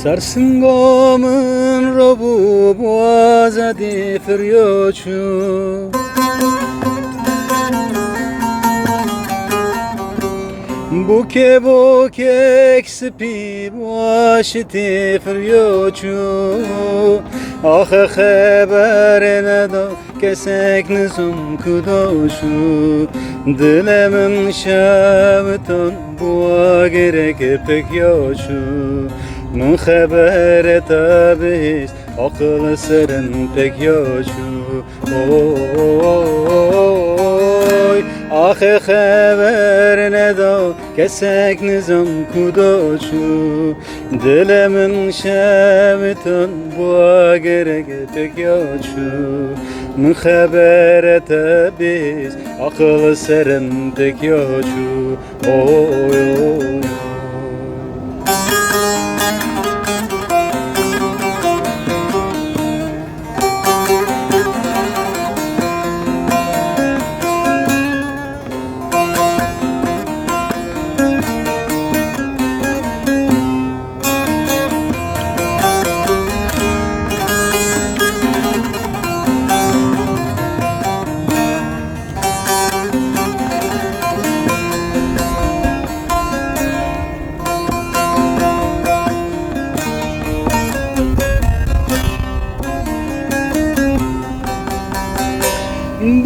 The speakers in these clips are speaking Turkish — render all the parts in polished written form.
Sarsın gamın robu boğaza defiriyoçu Buke eksipi başı defiriyoçu Ah haberine da kesek nizum kudoşu Dilemin şaviton boğa gerek pek yoçu Min xebere tabiz akıl serin pek yoçu Oy ah xeber ne da kesek nizam kudoçu Dilemin şevitan bu gerek pek yoçu Min xebere tabiz akıl serin pek yoçu Oy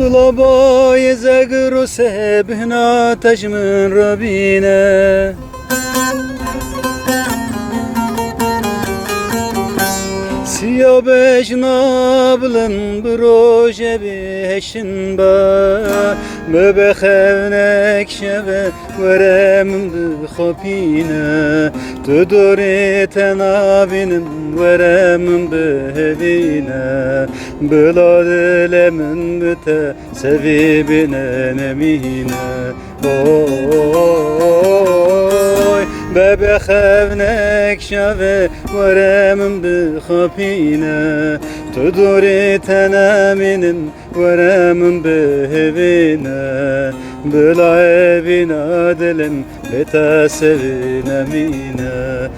Dılabay zegru sebhna tecmin rabine Siyah beşnablın broje beşin ba Mebexevnek şeve veremim bixopine Tuduri tenabinin veremim behevine Bila dilemin büte sevibine nemine Oy Bebexevnek şeve veremim bixopine Tuduri tenabinin veremim behevine Bila evine dilim bete sevine mine